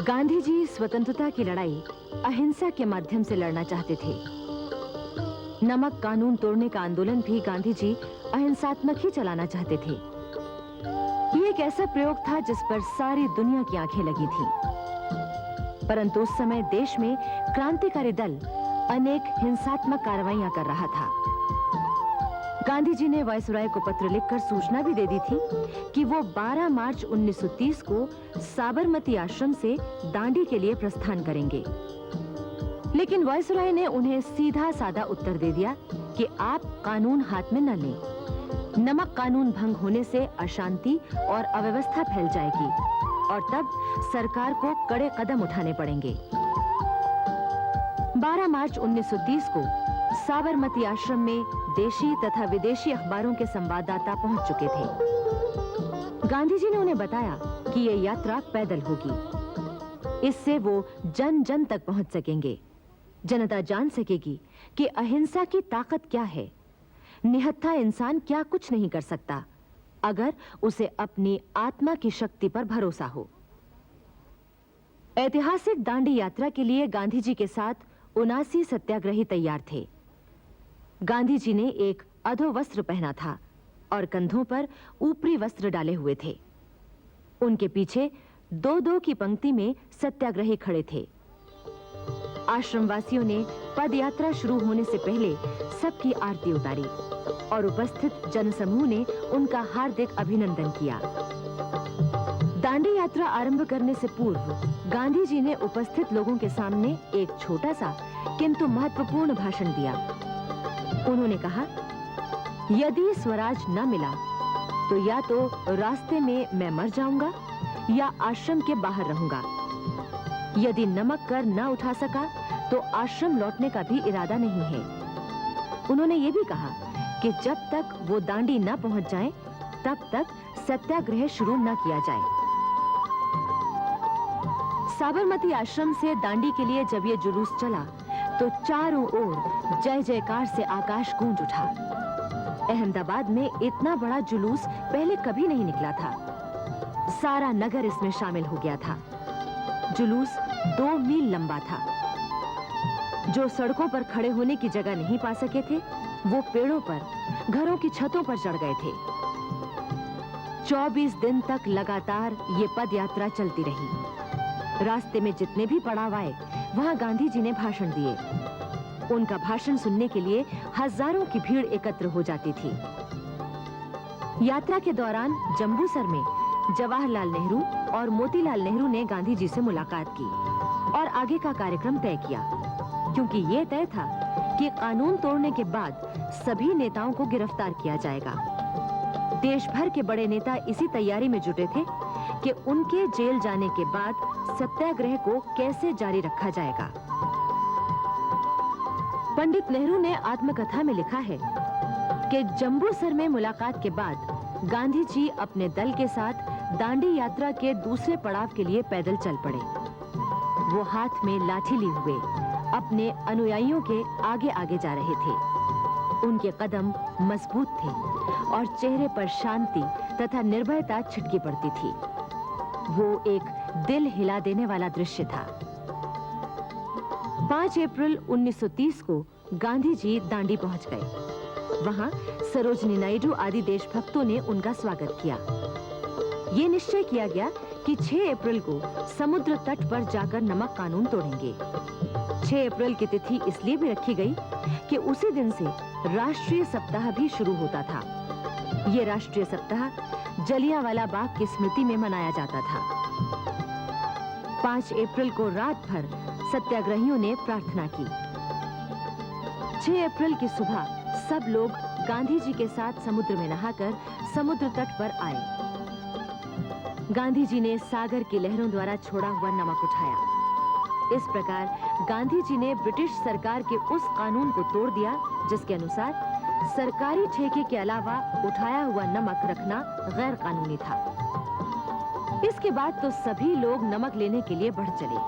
गांधी जी स्वतंत्रता की लड़ाई अहिंसा के माध्यम से लड़ना चाहते थे। नमक कानून तोड़ने का आंदोलन भी गांधी जी अहिंसात्मक ही चलाना चाहते थे। ये एक ऐसा प्रयोग था जिस पर सारी दुनिया की आंखें लगी थीं। परंतु उस समय देश में क्रांतिकारी दल अनेक हिंसात्मक कार्रवाइयां कर रहा था। गांधी जी ने वायसराय को पत्र लिखकर सूचना भी दे दी थी कि वो 12 मार्च 1930 को साबरमती आश्रम से दांडी के लिए प्रस्थान करेंगे। लेकिन वायसराय ने उन्हें सीधा साधा उत्तर दे दिया कि आप कानून हाथ में न लें। नमक कानून भंग होने से अशांति और अव्यवस्था फैल जाएगी और तब सरकार को कड़े कदम उठाने पड़ेंगे। 12 मार्च 1930 को साबरमती आश्रम में देशी तथा विदेशी अखबारों के संवाददाता पहुंच चुके थे। गांधी जी ने उन्हें बताया कि यह यात्रा पैदल होगी। इससे वो जन जन तक पहुंच सकेंगे। जनता जान सकेगी कि अहिंसा की ताकत क्या है। निहत्था इंसान क्या कुछ नहीं कर सकता अगर उसे अपनी आत्मा की शक्ति पर भरोसा हो। ऐतिहासिक दांडी यात्रा के लिए गांधी जी के साथ 79 सत्याग्रही तैयार थे। गांधी जी ने एक अधोवस्त्र पहना था और कंधों पर ऊपरी वस्त्र डाले हुए थे। उनके पीछे 2-2 की पंक्ति में सत्याग्रही खड़े थे। आश्रमवासियों ने पदयात्रा शुरू होने से पहले सबकी आरती उतारी और उपस्थित जनसमूह ने उनका हार्दिक अभिनंदन किया। दांडी यात्रा आरंभ करने से पूर्व गांधी जी ने उपस्थित लोगों के सामने एक छोटा सा किंतु महत्वपूर्ण भाषण दिया। उन्होंने कहा, यदि स्वराज न मिला तो या तो रास्ते में मैं मर जाऊंगा या आश्रम के बाहर रहूंगा। यदि नमक कर न उठा सका तो आश्रम लौटने का भी इरादा नहीं है। उन्होंने ये भी कहा कि जब तक वो दांडी न पहुंच जाएं, तब तक सत्याग्रह शुरू न किया जाए। साबरमती आश्रम से दांडी के लिए जब ये जुलूस चला तो चारों ओर जय जयकार से आकाश गूंज उठा। अहमदाबाद में इतना बड़ा जुलूस पहले कभी नहीं निकला था। सारा नगर इसमें शामिल हो गया था। जुलूस 2 मील लंबा था। जो सड़कों पर खड़े होने की जगह नहीं पा सके थे, वो पेड़ों पर, घरों की छतों पर चढ़ गए थे। 24 दिन तक लगातार ये पद यात्रा चलती रही। रास्ते में जितने भी पड़ाव आए, वहां गांधी जी ने भाषण दिए। उनका भाषण सुनने के लिए हजारों की भीड़ एकत्र हो जाती थी। यात्रा के दौरान जंबूसर में जवाहरलाल नेहरू और मोतीलाल नेहरू ने गांधी जी से मुलाकात की और आगे का कार्यक्रम तय किया, क्योंकि ये तय था कि कानून तोड़ने के बाद सभी नेताओं को गिरफ्तार किया जाएगा। देश भर के बड़े नेता इसी तैयारी में जुटे थे कि उनके जेल जाने के बाद सत्याग्रह को कैसे जारी रखा जाएगा। पंडित नेहरू ने आत्मकथा में लिखा है कि जंबूसर में मुलाकात के बाद गांधी जी अपने दल के साथ दांडी यात्रा के दूसरे पड़ाव के लिए पैदल चल पड़े। वो हाथ में लाठी लिए हुए अपने अनुयायियों के आगे आगे जा रहे थे। उनके कदम मजबूत थे और चेहरे पर शांति तथा निर्भयता छिटकी पड़ती थी। वो एक दिल हिला देने वाला दृश्य था। 5 अप्रैल 1930 को गांधी जी दांडी पहुंच गए। वहां सरोजनी नायडू आदि देशभक्तों ने उनका स्वागत किया। ये निश्चय किया गया कि 6 अप्रैल को समुद्र तट पर जाकर नमक कानून तोड़ेंगे। 6 अप्रैल की तिथि इसलिए भी रखी गई कि उसी दिन से राष्ट्रीय सप्ताह भी शुरू होता था। ये राष्ट्रीय सप्ताह जलियांवाला बाग की स्मृति में मनाया जाता था। 5 अप्रैल को रात भर सत्याग्रहियों ने प्रार्थना की। 6 अप्रैल की सुबह सब लोग गांधी जी के साथ समुद्र में नहाकर समुद्र तट पर आए। गांधी जी ने सागर की लहरों द्वारा छोड़ा हुआ नमक उठाया। इस प्रकार गांधी जी ने ब्रिटिश सरकार के उस कानून को तोड़ दिया जिसके अनुसार सरकारी ठेके के अलावा उठाया हुआ नमक रखना गैर कानूनी था। इसके बाद तो सभी लोग नमक लेने के लिए बढ़ चले।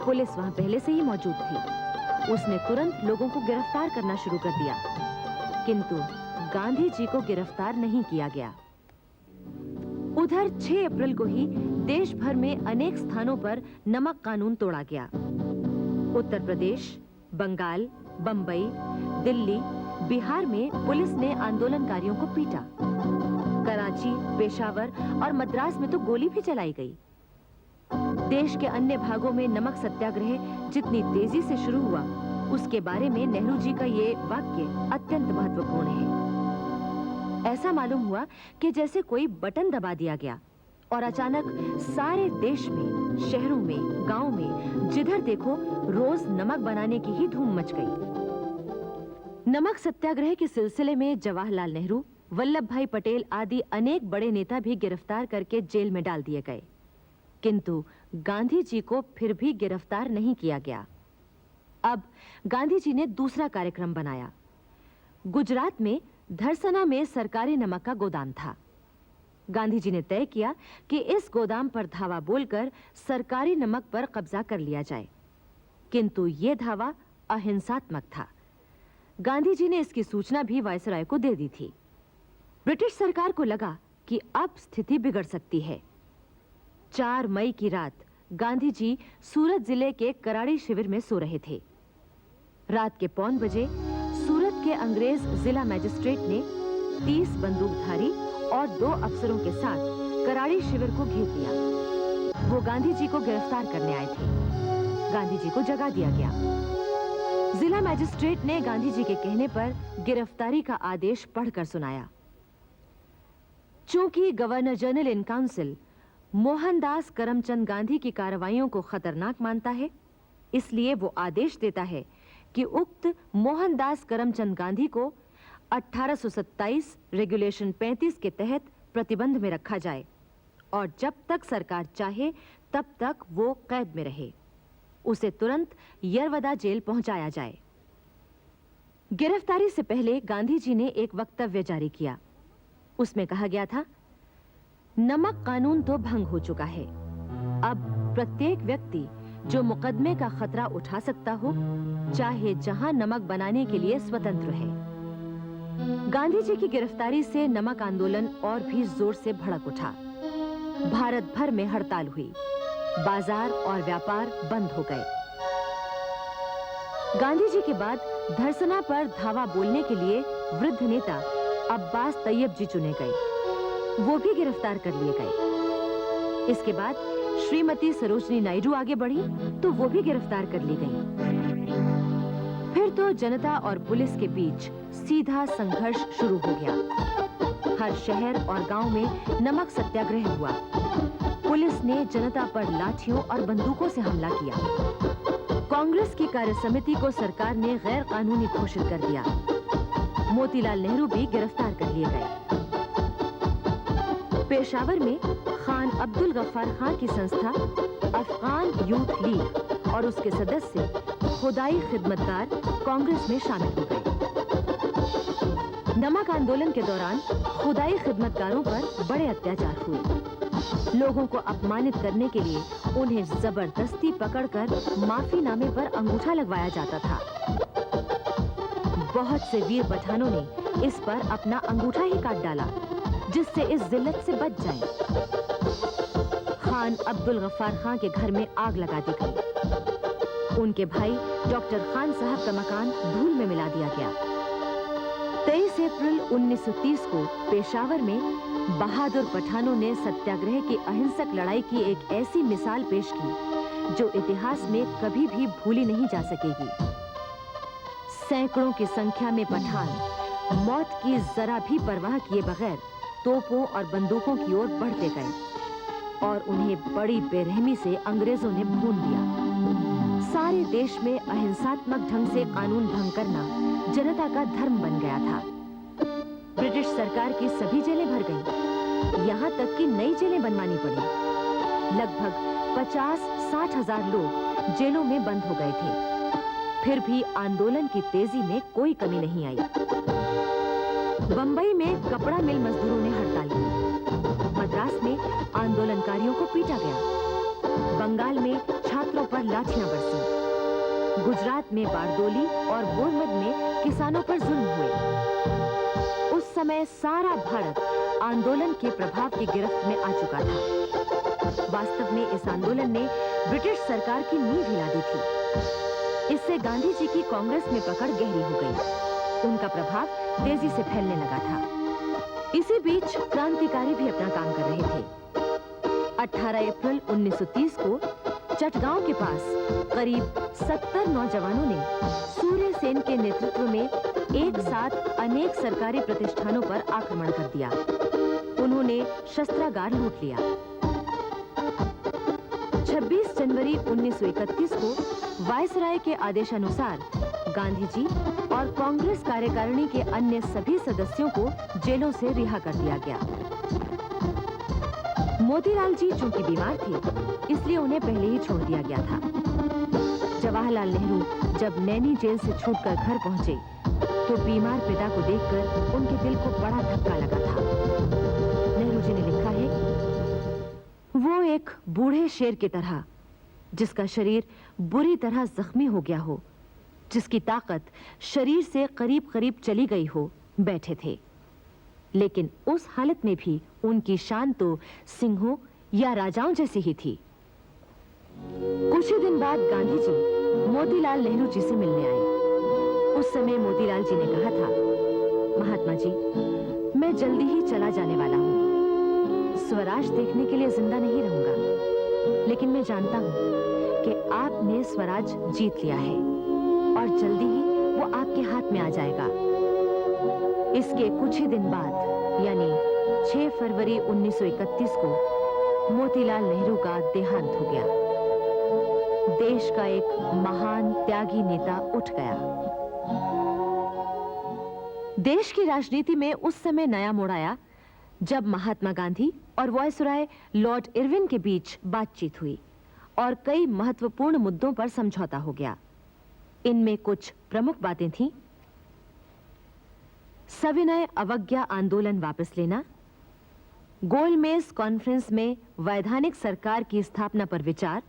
पुलिस वहां पहले से ही मौजूद थी। उसने तुरंत लोगों को गिरफ्तार करना शुरू कर दिया, किंतु गांधी जी को गिरफ्तार नहीं किया गया। उधर 6 अप्रैल को ही देश भर में अनेक स्थानों पर नमक कानून तोड़ा गया। उत्तर प्रदेश, बंगाल, बंबई, दिल्ली, बिहार में पुलिस ने आंदोलनकारियों को पीटा। कराची, पेशावर और मद्रास में तो गोली भी चलाई गई। देश के अन्य भागों में नमक सत्याग्रह जितनी तेजी से शुरू हुआ, उसके बारे में नेहरू जी का ये वाक्य अत्यंत महत्वपूर्ण है। ऐसा मालूम हुआ कि जैसे कोई बटन दबा दिया गया और अचानक सारे देश में, शहरों में, गांव में जिधर देखो रोज नमक बनाने की ही धूम मच गई। नमक सत्याग्रह के सिलसिले में जवाहरलाल नेहरू, वल्लभ भाई पटेल आदि अनेक बड़े नेता भी गिरफ्तार करके जेल में डाल दिए गए, किंतु गांधी जी को फिर भी गिरफ्तार नहीं किया गया। अब गांधी जी ने दूसरा कार्यक्रम बनाया। गुजरात में धरसना में सरकारी नमक का गोदाम था। गांधी जी ने तय किया कि इस गोदाम पर धावा बोलकर सरकारी नमक पर कब्जा कर लिया जाए, किंतु यह धावा अहिंसात्मक था। गांधी जी ने इसकी सूचना भी वायसराय को दे दी थी। ब्रिटिश सरकार को लगा कि अब स्थिति बिगड़ सकती है। 4 मई की रात गांधी जी सूरत जिले के कराड़ी शिविर में सो रहे थे। रात के 1:15 बजे सूरत के अंग्रेज जिला मजिस्ट्रेट ने 30 बंदूकधारी और 2 अफसरों के साथ कराड़ी शिविर को घेर लिया। वो गांधी जी को गिरफ्तार करने आए थे। गांधी जी को जगा दिया गया। जिला मजिस्ट्रेट ने गांधी जी के कहने पर गिरफ्तारी का आदेश पढ़कर सुनाया। चूंकि governor general in council Mohandas Karamchand Gandhi की कार्रवाइयों को खतरनाक मानता है, इसलिए वो आदेश देता है कि उक्त मोहनदास करमचंद गांधी को 1827 रेगुलेशन 35 के तहत प्रतिबंध में रखा जाए और जब तक सरकार चाहे तब तक वो कैद में रहे। उसे तुरंत यरवदा जेल पहुंचाया जाए। गिरफ्तारी से पहले गांधी जी ने एक वक्तव्य जारी किया। उसमें कहा गया था, नमक कानून तो भंग हो चुका है। अब प्रत्येक व्यक्ति जो मुकदमे का खतरा उठा सकता हो, चाहे जहां नमक बनाने के लिए स्वतंत्र है। गांधी जी की गिरफ्तारी से नमक आंदोलन और भी जोर से भड़क उठा। भारत भर में हड़ताल हुई, बाजार और व्यापार बंद हो गए। गांधी जी के बाद धरसना पर धावा बोलने के लिए वृद्ध नेता अब्बास तैयब जी चुने गए। वो भी गिरफ्तार कर लिए गए। इसके बाद श्रीमती सरोजनी नायडू आगे बढ़ी तो वो भी गिरफ्तार कर ली गई। फिर तो जनता और पुलिस के बीच सीधा संघर्ष शुरू हो गया। हर शहर और गांव में नमक सत्याग्रह हुआ। पुलिस ने जनता पर लाठियों और बंदूकों से हमला किया। कांग्रेस की कार्य समिति को सरकार ने गैर कानूनी घोषित कर दिया। मोतीलाल नेहरू भी गिरफ्तार कर लिए गए। पेशावर में खान अब्दुल गफ्फार खान की संस्था अफगान यूथ लीग और उसके सदस्य खुदाई खिदमतगार कांग्रेस में शामिल हो गए। नमक आंदोलन के दौरान खुदाई खिदमतगारों पर बड़े अत्याचार हुए। लोगों को अपमानित करने के लिए उन्हें जबरदस्ती पकड़कर माफीनामे पर अंगूठा लगवाया जाता था। बहुत से वीर पठानों ने इस पर अपना अंगूठा ही काट डाला, जिससे इस जिल्लत से बच जाएं। खान अब्दुल गफ्फार खान के घर में आग लगा दी गई। उनके भाई डॉक्टर खान साहब का मकान धूल में मिला दिया गया। 23 अप्रैल 1930 को पेशावर में बहादुर पठानों ने सत्याग्रह की अहिंसक लड़ाई की एक ऐसी मिसाल पेश की जो इतिहास में कभी भी भूली नहीं जा सकेगी। सैकड़ों की संख्या में पठान मौत की जरा भी परवाह किए बगैर तोपों और बंदूकों की ओर बढ़ते गए और उन्हें बड़ी बेरहमी से अंग्रेजों ने भून दिया। सारे देश में अहिंसात्मक ढंग से कानून भंग करना जनता का धर्म बन गया था। ब्रिटिश सरकार की सभी जेलें भर गईं। यहाँ तक कि नई जेलें बनवानी पड़ी। लगभग 50-60 हजार लोग जेलों में बंद हो गए थे। फिर भी आंदोलन की तेजी में कोई कमी नहीं आई। बंबई में कपड़ा मिल मजदूरों ने हड़ताल की। मद्रास में आंदोलनकारियों को पीटा गया। बंगाल में छात्रों पर लाठियां बरसी। गुजरात में बारदोली और बोरमद में किसानों पर जुल्म हुए। उस समय सारा भारत आंदोलन के प्रभाव की गिरफ्त में आ चुका था। वास्तव में इस आंदोलन ने ब्रिटिश सरकार की नींव हिला दी थी। इससे गांधी जी की कांग्रेस में पकड़ गहरी हो गई। उनका प्रभाव तेजी से फैलने लगा था। इसी बीच क्रांतिकारी भी अपना काम कर रहे थे। 18 अप्रैल 1930 को चटगांव के पास करीब 70 नौजवानों ने सूर्य सेन के नेतृत्व में एक साथ अनेक सरकारी प्रतिष्ठानों पर आक्रमण कर दिया। उन्होंने शस्त्रागार लूट लिया। 26 जनवरी 1931 को वायसराय के आदेशानुसार गांधी जी और कांग्रेस कार्यकारिणी के अन्य सभी सदस्यों को जेलों से रिहा कर दिया गया। मोतीलाल जी चूंकि बीमार थे, इसलिए उन्हें पहले ही छोड़ दिया गया था। जवाहरलाल नेहरू जब नैनी जेल से छूटकर घर पहुंचे, तो बीमार पिता को देखकर उनके दिल को बड़ा धक्का लगा था। नेहरू जी ने लिखा है, वो एक बूढ़े शेर की तरह, जिसका शरीर बुरी तरह जख्मी हो गया हो, जिसकी ताकत शरीर से करीब करीब चली गई हो, बैठे थे। लेकिन उस हालत में भी उनकी शान तो सिंहों या राजाओं जैसी ही थी। कुछ ही दिन बाद गांधी जी मोतीलाल नेहरू जी से मिलने आए। उस समय मोतीलाल जी ने कहा था, महात्मा जी, मैं जल्दी ही चला जाने वाला हूँ। स्वराज देखने के लिए जिंदा नहीं रहूंगा, लेकिन मैं जानता हूँ कि आपने स्वराज जीत लिया है और जल्दी ही वो आपके हाथ में आ जाएगा। इसके कुछ ही दिन बाद यानी 6 फरवरी 1931 को मोतीलाल नेहरू का देहांत हो गया। देश का एक महान त्यागी नेता उठ गया। देश की राजनीति में उस समय नया मोड़ आया जब महात्मा गांधी और वायसराय लॉर्ड इरविन के बीच बातचीत हुई और कई महत्वपूर्ण मुद्दों पर समझौता हो गया। इनमें कुछ प्रमुख बातें थीं। सविनय अवज्ञा आंदोलन वापस लेना, गोलमेज कॉन्फ्रेंस में वैधानिक सरकार की स्थापना पर विचार,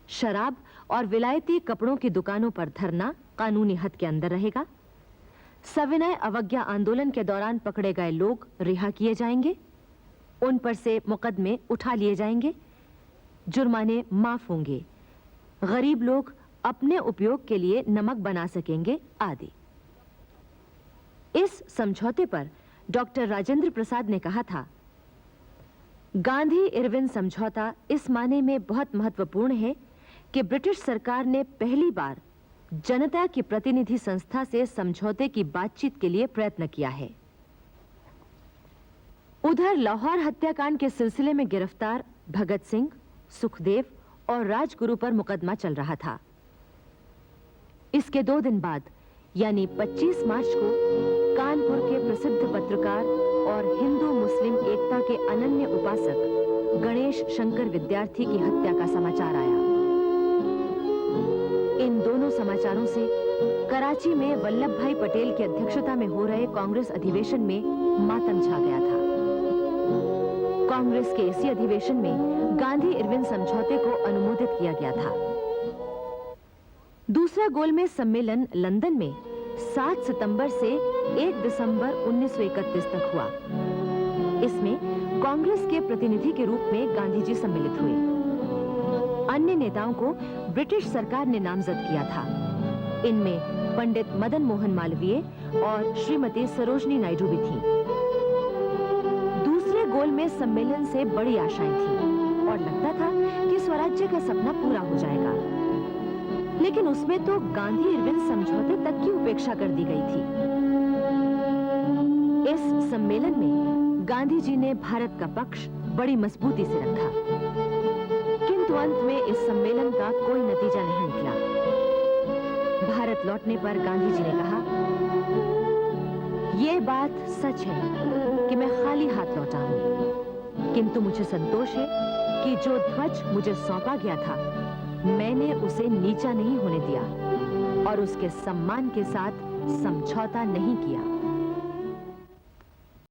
शराब और विलायती कपड़ों की दुकानों पर धरना कानूनी हद के अंदर रहेगा, सविनय अवज्ञा आंदोलन के दौरान पकड़े गए लोग रिहा किए जाएंगे, उन पर से मुकदमे उठा लिए जाएंगे, जुर्माने माफ होंगे, गरीब लोग अपने उपयोग के लिए नमक बना सकेंगे आदि। इस समझौते पर डॉक्टर राजेंद्र प्रसाद ने कहा था, गांधी इरविन समझौता इस माने में बहुत महत्वपूर्ण है कि ब्रिटिश सरकार ने पहली बार जनता की प्रतिनिधि संस्था से समझौते की बातचीत के लिए प्रयत्न किया है। उधर लाहौर हत्याकांड के सिलसिले में गिरफ्तार भगत सिंह, सुखदेव और राजगुरु पर मुकदमा चल रहा था। इसके 2 दिन बाद यानी 25 मार्च को कानपुर के प्रसिद्ध पत्रकार और हिंदू मुस्लिम एकता के अनन्य उपासक गणेश शंकर विद्यार्थी की हत्या का समाचार आया। इन दोनों समाचारों से कराची में वल्लभ भाई पटेल की अध्यक्षता में हो रहे कांग्रेस अधिवेशन में मातम छा गया था। कांग्रेस के इसी अधिवेशन में गांधी इरविन समझौते को अनुमोदित किया गया था। दूसरा गोलमेज सम्मेलन लंदन में 7 सितंबर से 1 दिसंबर 1931 तक हुआ। इसमें कांग्रेस के प्रतिनिधि के रूप में गांधी जी सम्मिलित हुए। अन्य नेताओं को ब्रिटिश सरकार ने नामजद किया था। इनमें पंडित मदन मोहन मालवीय और श्रीमती सरोजनी नायडू भी थीं। दूसरे गोलमेज सम्मेलन से बड़ी आशाएं थीं और लगता था कि स्वराज्य का सपना पूरा हो जाएगा। लेकिन उसमें तो गांधी इरविन समझौते तक की उपेक्षा कर दी गई थी। इस सम्मेलन में गांधी जी ने भारत का पक्ष बड़ी मजबूती से रखा, किंतु अंत में इस सम्मेलन का कोई नतीजा नहीं निकला। भारत लौटने पर गांधी जी ने कहा, यह बात सच है कि मैं खाली हाथ लौटा हूं, किंतु मुझे संतोष है कि जो ध्वज मुझे सौंपा गया था मैंने उसे नीचा नहीं होने दिया और उसके सम्मान के साथ समझौता नहीं किया।